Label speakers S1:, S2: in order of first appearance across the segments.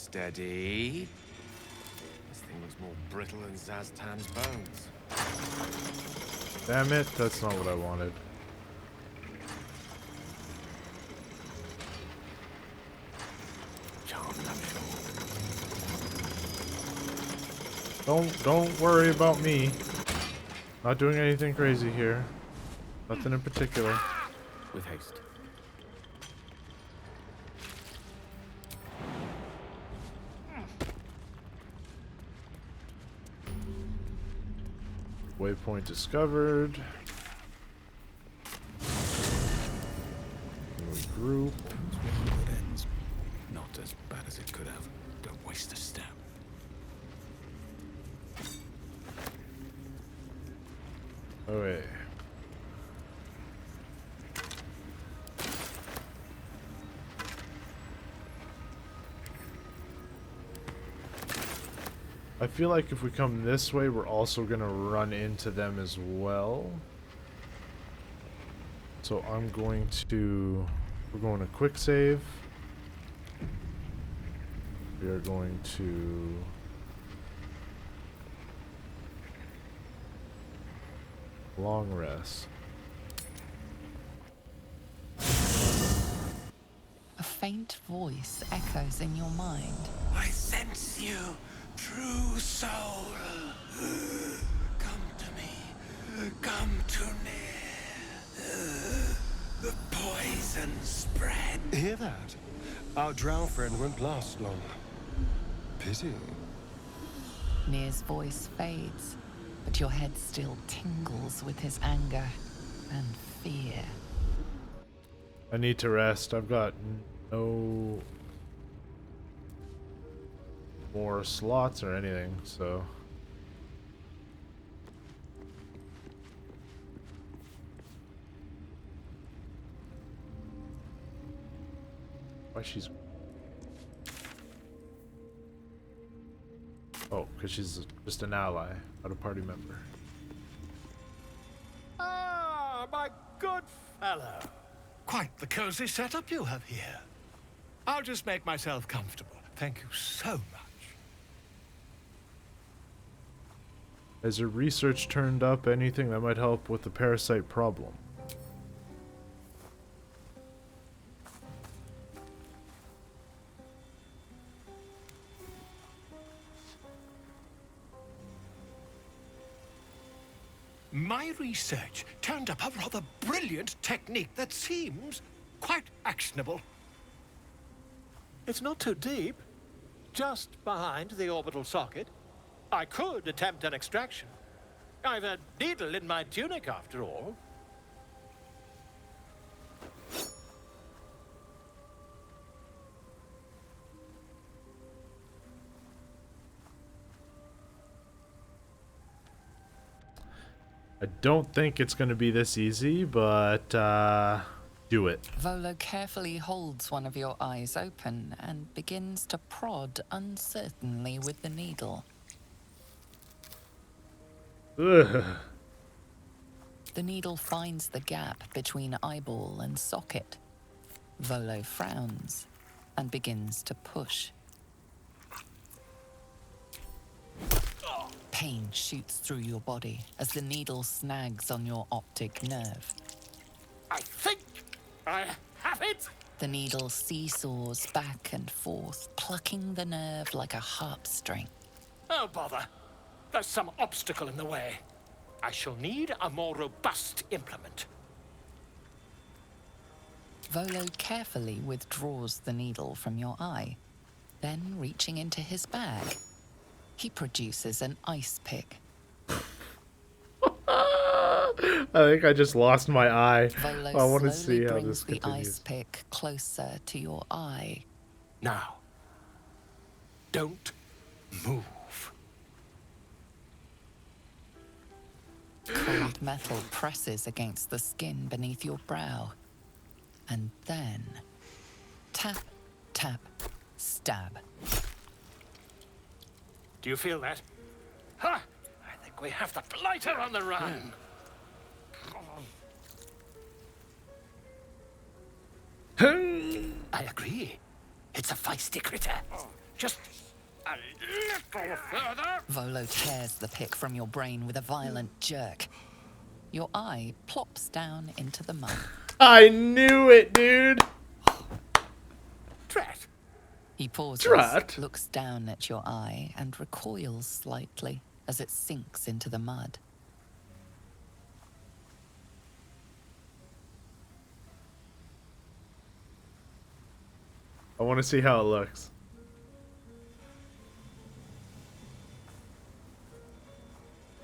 S1: Steady. This thing looks more brittle than Zaztan's bones.
S2: Damn it, that's not what I wanted. Don't worry about me. Not doing anything crazy here. Nothing in particular.
S1: With haste.
S2: Waypoint discovered. Group.
S1: It ends. Not as bad as it could have. Don't waste a step.
S2: Okay. I feel like if we come this way, we're also gonna run into them as well. So I'm going to... We're going to quick save. We are going to... long rest.
S3: A faint voice echoes in your mind.
S1: I sense you, true soul. Come to me. Come too near. The poison spread.
S4: Hear that? Our drow friend won't last long. Pity.
S3: Nir's voice fades, but your head still tingles with his anger and fear.
S2: I need to rest. I've got no more slots or anything, so... Why she's... Oh, because she's just an ally, not a party member.
S5: Ah, my good fellow. Quite the cozy setup you have here. I'll just make myself comfortable. Thank you so much.
S2: Has your research turned up anything that might help with the parasite problem?
S5: My research turned up a rather brilliant technique that seems quite actionable. It's not too deep. Just behind the orbital socket. I could attempt an extraction. I've a needle in my tunic, after all.
S2: I don't think it's going to be this easy, but do it.
S3: Volo carefully holds one of your eyes open and begins to prod uncertainly with the needle.
S2: Ugh.
S3: The needle finds the gap between eyeball and socket. Volo frowns and begins to push. Pain shoots through your body as the needle snags on your optic nerve.
S5: I think I have it!
S3: The needle seesaws back and forth, plucking the nerve like a harp string.
S5: Oh, bother. There's some obstacle in the way. I shall need a more robust implement.
S3: Volo carefully withdraws the needle from your eye. Then, reaching into his bag, he produces an ice pick.
S2: I think I just lost my eye.
S3: Volo
S2: I want to
S3: slowly
S2: see how
S3: brings
S2: this
S3: the
S2: continues.
S3: ice pick closer to your eye.
S5: Now, don't move.
S3: Cold metal presses against the skin beneath your brow. And then, tap, tap, stab.
S5: Do you feel that? Ha! I think we have the blighter on the run. I agree. It's a feisty critter. Just a little further.
S3: Volo tears the pick from your brain with a violent jerk. Your eye plops down into the mud.
S2: I knew it, dude.
S5: Drat.
S3: He pauses,
S2: Drat.
S3: looks down at your eye, and recoils slightly as it sinks into the mud.
S2: I want to see how it looks.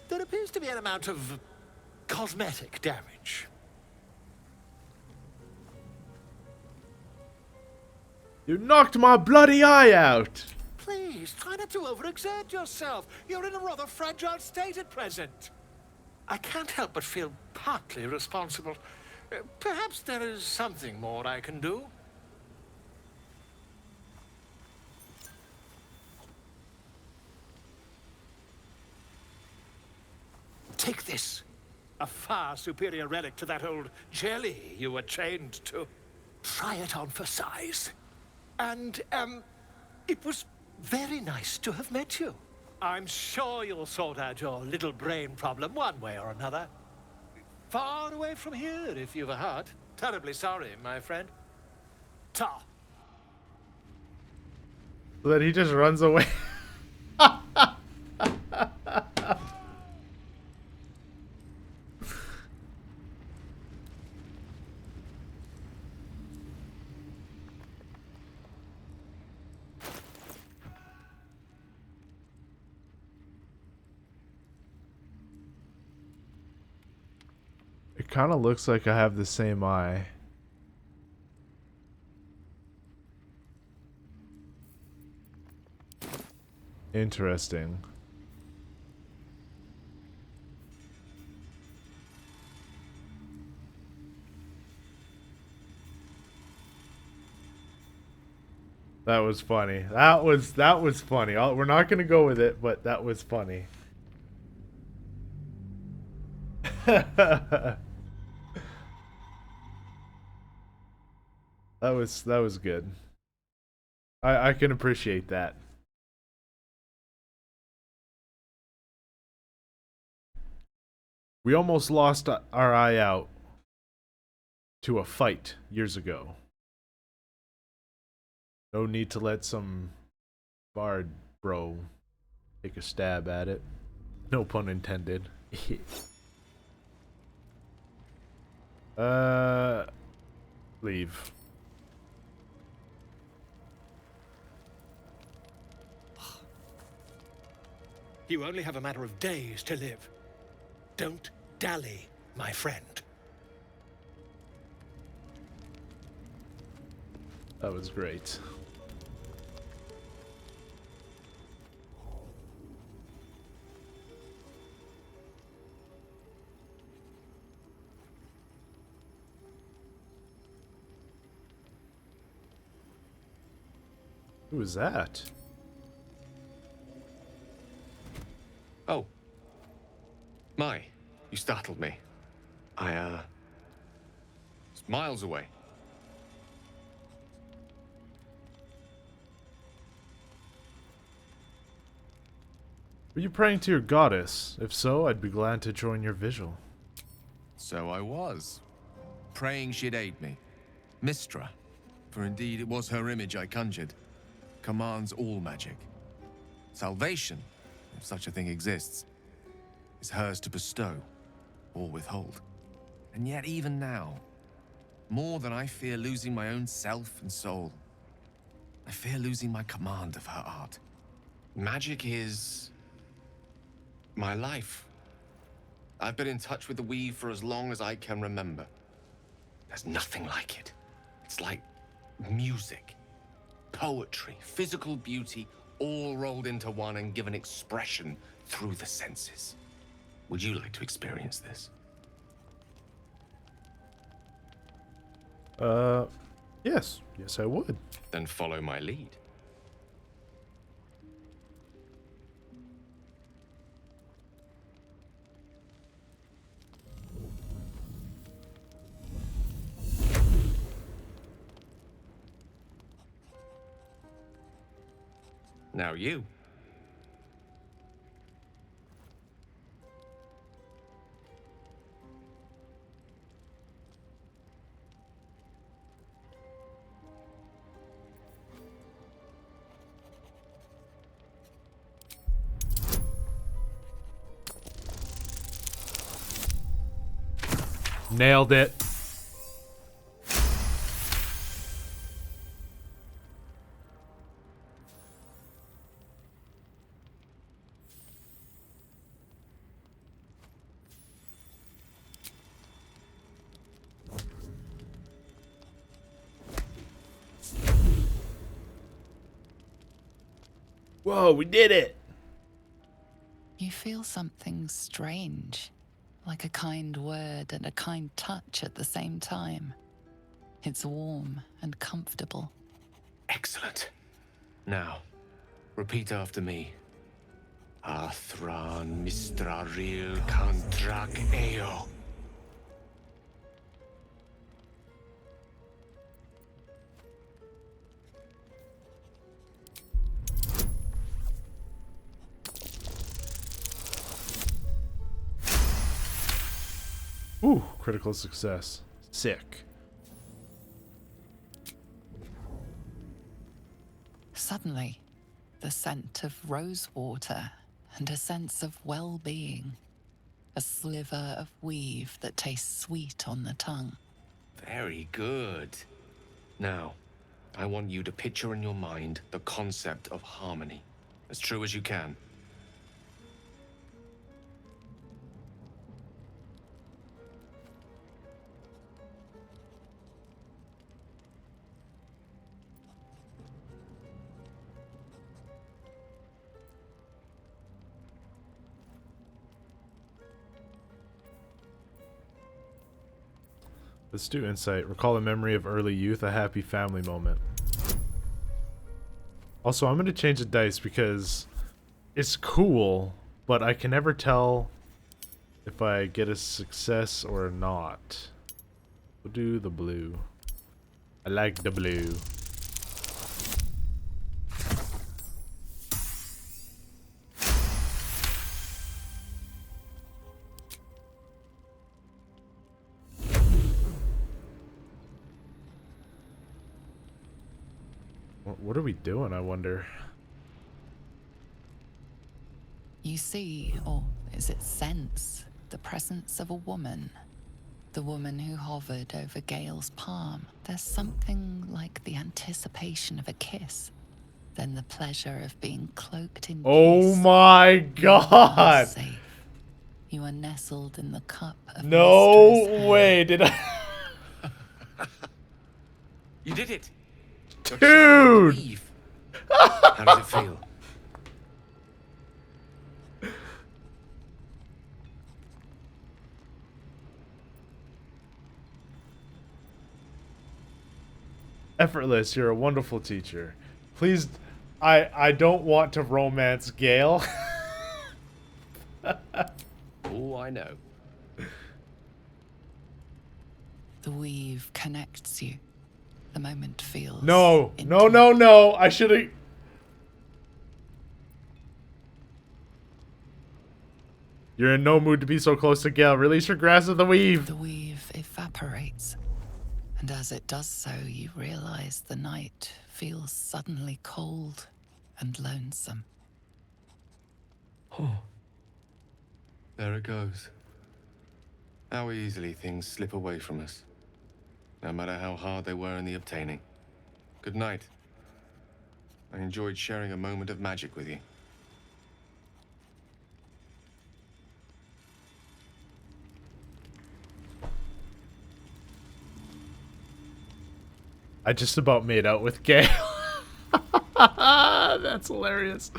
S5: There appears to be an amount of cosmetic damage.
S2: You knocked my bloody eye out.
S5: Please, try not to overexert yourself. You're in a rather fragile state at present. I can't help but feel partly responsible. Perhaps there is something more I can do. Take this. A far superior relic to that old jelly you were chained to. Try it on for size. And, it was very nice to have met you. I'm sure you'll sort out your little brain problem one way or another. Far away from here, if you've a heart. Terribly sorry, my friend. Ta.
S2: Then he just runs away. It kind of looks like I have the same eye. Interesting. That was funny. That was funny. We're not gonna go with it, but that was funny. That was good. I can appreciate that. We almost lost our eye out to a fight years ago. No need to let some bard bro take a stab at it. No pun intended. Leave.
S5: You only have a matter of days to live. Don't dally, my friend.
S2: That was great. Who was that?
S4: Oh. My, you startled me. It's miles away.
S2: Were you praying to your goddess? If so, I'd be glad to join your vigil.
S6: So I was, praying she'd aid me. Mistra, for indeed it was her image I conjured, commands all magic. Salvation, if such a thing exists, is hers to bestow or withhold. And yet even now, more than I fear losing my own self and soul, I fear losing my command of her art.
S4: Magic is my life. I've been in touch with the weave for as long as I can remember. There's nothing like it. It's like music, poetry, physical beauty, all rolled into one and given expression through the senses. Would you like to experience this?
S2: Yes. Yes, I would.
S4: Then follow my lead. Now you.
S2: Nailed it. Whoa, we did it!
S3: You feel something strange, like a kind word and a kind touch at the same time. It's warm and comfortable.
S4: Excellent. Now, repeat after me. Athran Mistraril Kantrak Eo.
S2: Ooh, critical success. Sick.
S3: Suddenly, the scent of rose water and a sense of well-being. A sliver of weave that tastes sweet on the tongue.
S4: Very good. Now, I want you to picture in your mind the concept of harmony, as true as you can.
S2: Let's do insight. Recall a memory of early youth, a happy family moment. Also, I'm going to change the dice because it's cool, but I can never tell if I get a success or not. We'll do the blue. I like the blue. What are we doing, I wonder?
S3: You see, or is it sense, the presence of a woman. The woman who hovered over Gale's palm. There's something like the anticipation of a kiss. Then the pleasure of being cloaked in
S2: Oh
S3: peace.
S2: my
S3: You
S2: god!
S3: are safe. You are nestled in the cup of
S2: No
S3: Mistress
S2: way,
S3: Hale.
S2: did I?
S4: You did it! You're
S2: Dude!
S4: channeling the weave. How does it feel?
S2: Effortless, you're a wonderful teacher. Please, I don't want to romance Gale.
S4: Oh, I know.
S3: The weave connects you. The moment feels
S2: No, no,
S3: intimate.
S2: no, no. I should have. You're in no mood to be so close to Gale. Release your grasp of the weave.
S3: The weave evaporates. And as it does so, you realize the night feels suddenly cold and lonesome.
S4: Oh. There it goes. How easily things slip away from us. No matter how hard they were in the obtaining. Good night. I enjoyed sharing a moment of magic with you.
S2: I just about made out with Gale. That's hilarious.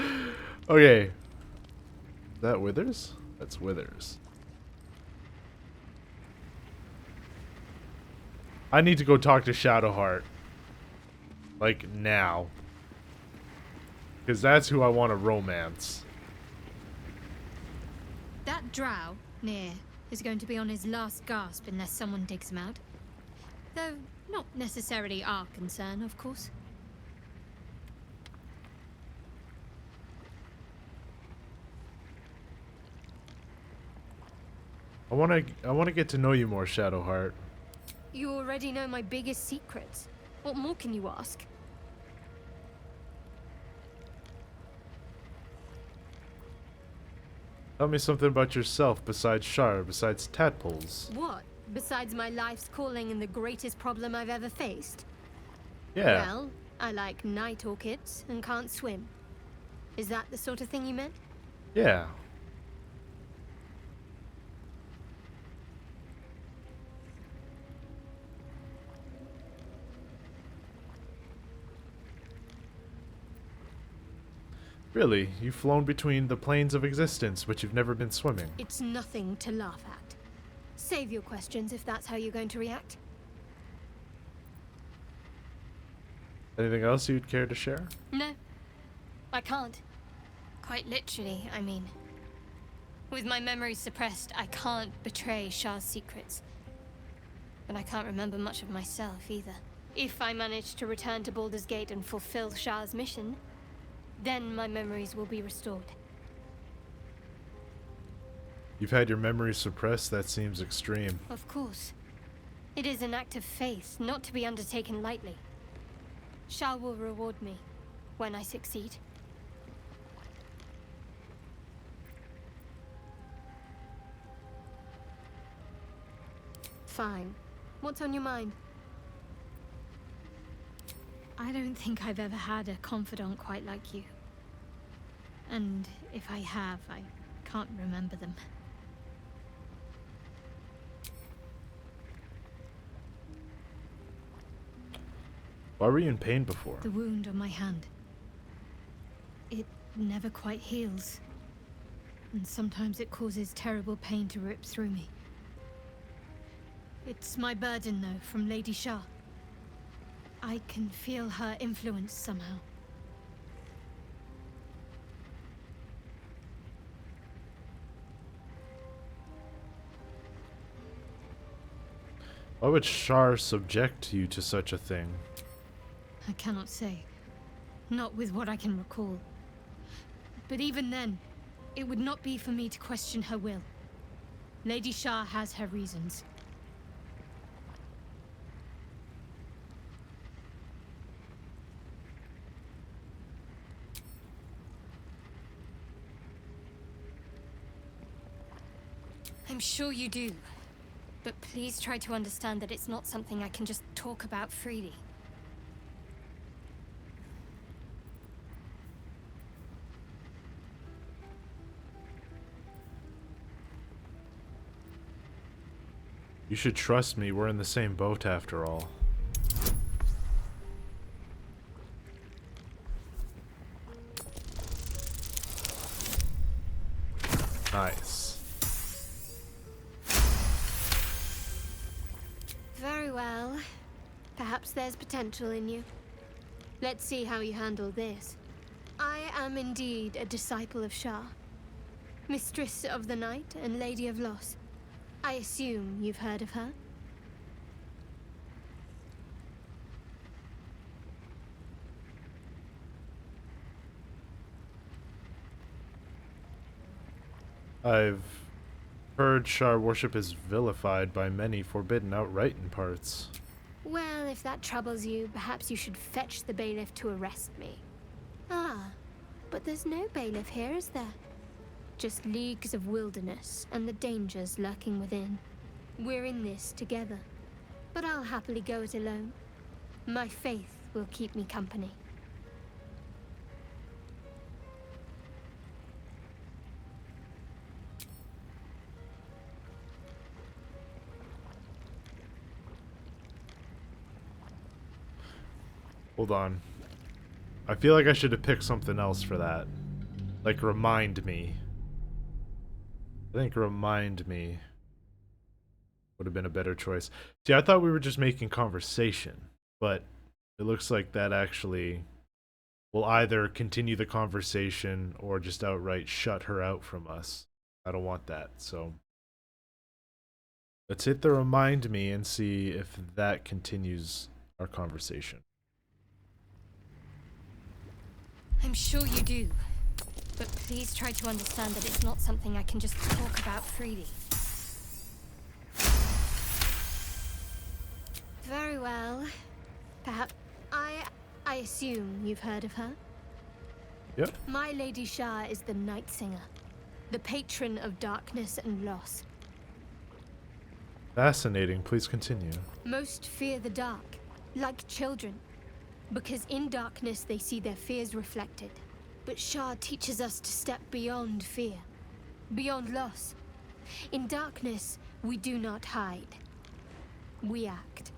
S2: Okay. Is that Withers? That's Withers. I need to go talk to Shadowheart. Like, now. Because that's who I want to romance.
S7: That drow, near, is going to be on his last gasp unless someone digs him out. Though, not necessarily our concern, of course.
S2: I wanna get to know you more, Shadowheart.
S7: You already know my biggest secrets. What more can you ask?
S2: Tell me something about yourself besides Shar, besides tadpoles.
S7: What? Besides my life's calling and the greatest problem I've ever faced?
S2: Yeah.
S7: Well, I like night orchids and can't swim. Is that the sort of thing you meant?
S2: Yeah. Really? You've flown between the planes of existence, but you've never been swimming.
S7: It's nothing to laugh at. Save your questions if that's how you're going to react.
S2: Anything else you'd care to share?
S7: No, I can't. Quite literally, I mean. With my memory suppressed, I can't betray Shah's secrets. But I can't remember much of myself either. If I manage to return to Baldur's Gate and fulfill Shah's mission, then my memories will be restored.
S2: You've had your memory suppressed? That seems extreme.
S7: Of course. It is an act of faith, not to be undertaken lightly. Shah will reward me when I succeed. Fine. What's on your mind? I don't think I've ever had a confidant quite like you. And if I have, I can't remember them.
S2: Why were you in pain before?
S7: The wound on my hand. It never quite heals. And sometimes it causes terrible pain to rip through me. It's my burden, though, from Lady Shah. I can feel her influence somehow.
S2: Why would Shar subject you to such a thing?
S7: I cannot say. Not with what I can recall. But even then, it would not be for me to question her will. Lady Shah has her reasons. I'm sure you do. But please try to understand that it's not something I can just talk about freely.
S2: You should trust me, we're in the same boat after all. Nice.
S7: Very well. Perhaps there's potential in you. Let's see how you handle this. I am indeed a disciple of Shah, Mistress of the Night and Lady of Loss. I assume you've heard of her?
S2: I've heard Shar worship is vilified by many, forbidden outright in parts.
S7: Well, if that troubles you, perhaps you should fetch the bailiff to arrest me. Ah, but there's no bailiff here, is there? Just leagues of wilderness and the dangers lurking within. We're in this together, but I'll happily go it alone. My faith will keep me company.
S2: Hold on. I feel like I should have picked something else for that. Like, remind me. I think remind me would have been a better choice. See, I thought we were just making conversation, but it looks like that actually will either continue the conversation or just outright shut her out from us. I don't want that, so let's hit the remind me and see if that continues our conversation.
S7: I'm sure you do, but please try to understand that it's not something I can just talk about freely. Very well. Perhaps I assume you've heard of her.
S2: Yep.
S7: My Lady Shah is the Night Singer, the patron of darkness and loss.
S2: Fascinating. Please continue.
S7: Most fear the dark, like children, because in darkness they see their fears reflected. But Shah teaches us to step beyond fear, beyond loss. In darkness, we do not hide. We act.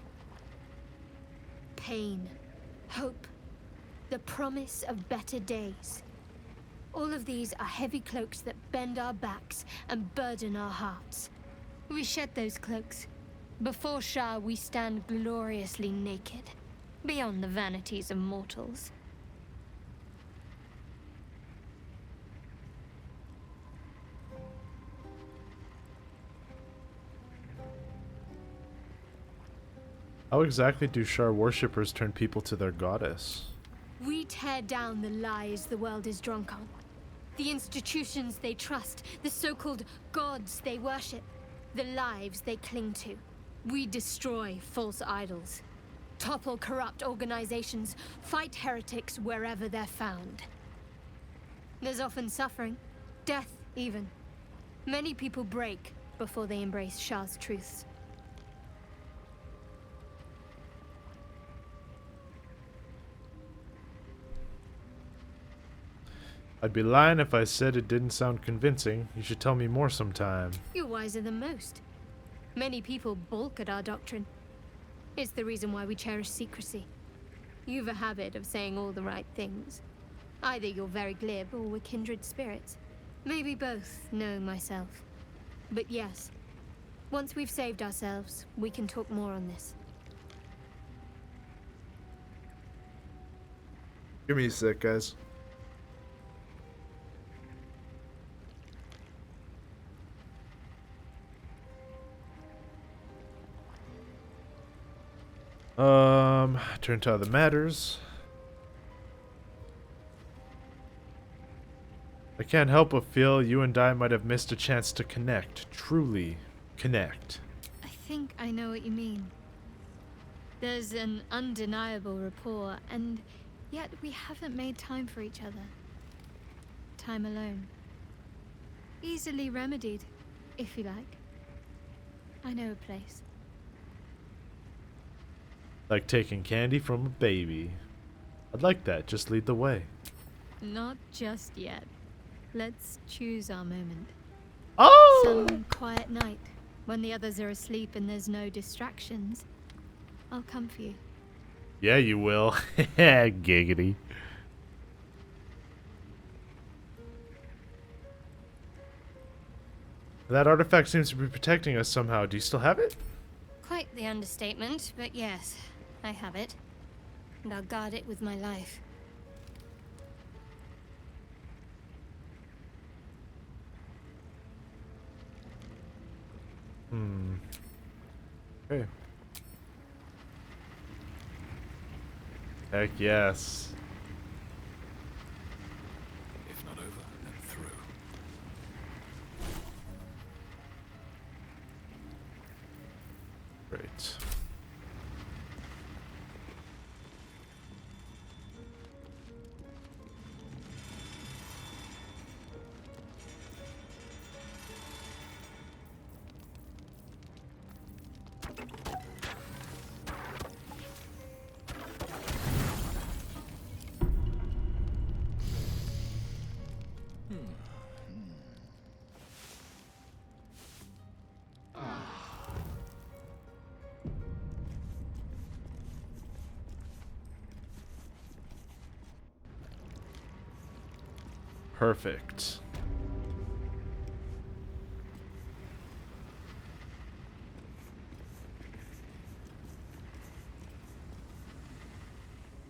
S7: Pain, hope, the promise of better days. All of these are heavy cloaks that bend our backs and burden our hearts. We shed those cloaks. Before Shah, we stand gloriously naked, beyond the vanities of mortals.
S2: How exactly do Shar worshippers turn people to their goddess?
S7: We tear down the lies the world is drunk on. The institutions they trust, the so-called gods they worship, the lives they cling to. We destroy false idols, topple corrupt organizations, fight heretics wherever they're found. There's often suffering, death even. Many people break before they embrace Shah's truths.
S2: I'd be lying if I said it didn't sound convincing. You should tell me more sometime.
S7: You're wiser than most. Many people balk at our doctrine. It's the reason why we cherish secrecy. You've a habit of saying all the right things. Either you're very glib or we're kindred spirits. Maybe both, knowing myself. But yes, once we've saved ourselves, we can talk more on this.
S2: Give me a sec, guys. Turn to other matters. I can't help but feel you and I might have missed a chance to connect. Truly connect.
S7: I think I know what you mean. There's an undeniable rapport, and yet we haven't made time for each other. Time alone. Easily remedied, if you like. I know a place.
S2: Like taking candy from a baby. I'd like that. Just lead the way.
S7: Not just yet. Let's choose our moment.
S2: Oh!
S7: Some quiet night, when the others are asleep and there's no distractions. I'll come for you.
S2: Yeah, you will. Giggity. That artifact seems to be protecting us somehow. Do you still have it?
S7: Quite the understatement, but yes, I have it. And I'll guard it with my life.
S2: Okay. Heck yes.
S1: If not over, then through.
S2: Great. Perfect.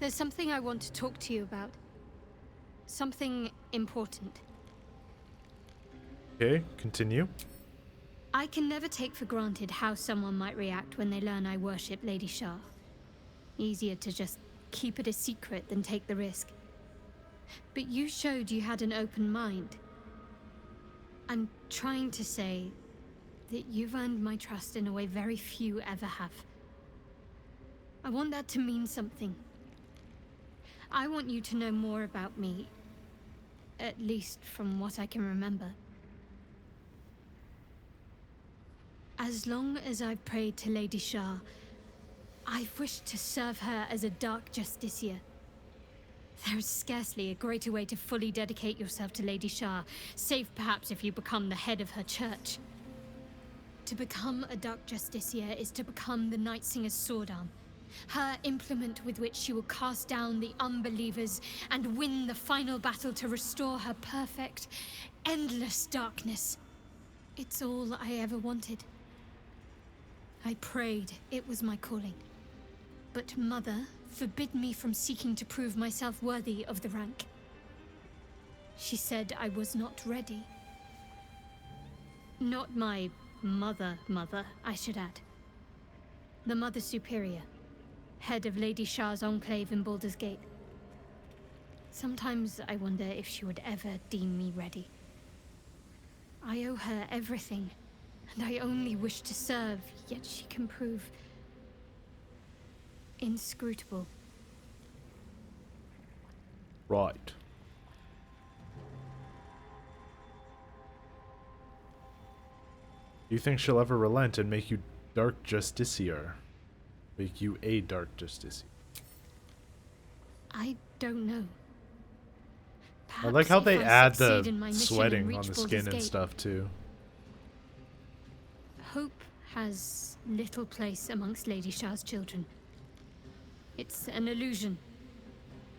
S7: There's something I want to talk to you about. Something important.
S2: Okay, continue.
S7: I can never take for granted how someone might react when they learn I worship Lady Shah. Easier to just keep it a secret than take the risk. But you showed you had an open mind. I'm trying to say that you've earned my trust in a way very few ever have. I want that to mean something. I want you to know more about me, at least from what I can remember. As long as I've prayed to Lady Shah, I've wished to serve her as a Dark Justiciar. There is scarcely a greater way to fully dedicate yourself to Lady Shah, save perhaps if you become the head of her church. To become a Dark Justiciar is to become the Night Singer's sword arm, her implement with which she will cast down the unbelievers and win the final battle to restore her perfect, endless darkness. It's all I ever wanted. I prayed it was my calling. But Mother forbid me from seeking to prove myself worthy of the rank. She said I was not ready. Not my mother, I should add. The Mother Superior, head of Lady Shah's enclave in Baldur's Gate. Sometimes I wonder if she would ever deem me ready. I owe her everything, and I only wish to serve, yet she can prove inscrutable.
S2: Right. You think she'll ever relent and make you Dark Justiciar? Make you a Dark Justiciar?
S7: I don't know.
S2: I like how
S7: Perhaps
S2: they
S7: if I
S2: add
S7: succeed in
S2: the
S7: my mission and
S2: sweating
S7: reach
S2: on the
S7: Baldur's
S2: skin and
S7: Gate,
S2: stuff too.
S7: Hope has little place amongst Lady Shah's children. It's an illusion,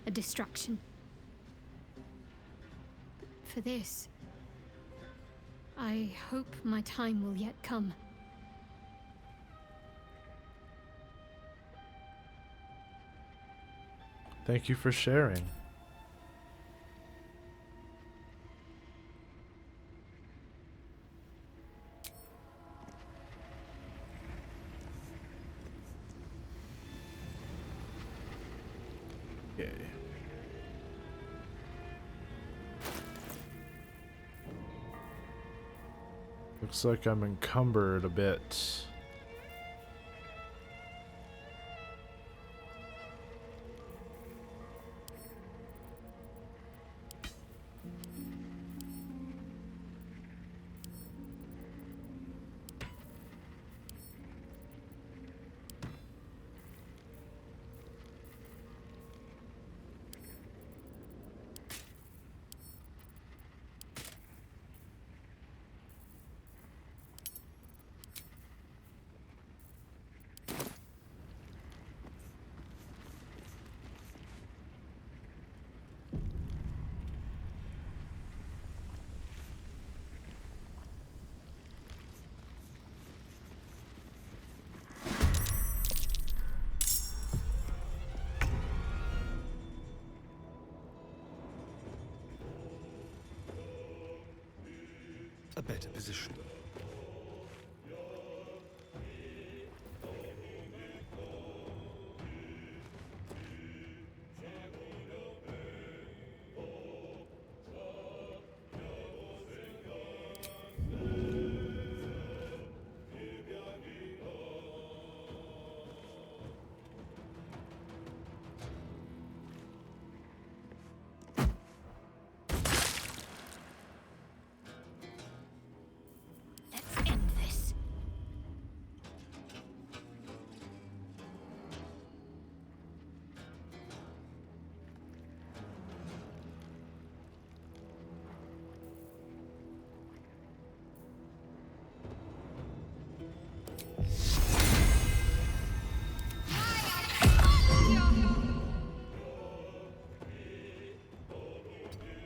S7: a distraction. For this, I hope my time will yet come.
S2: Thank you for sharing. Okay. Looks like I'm encumbered a bit.
S1: A better position.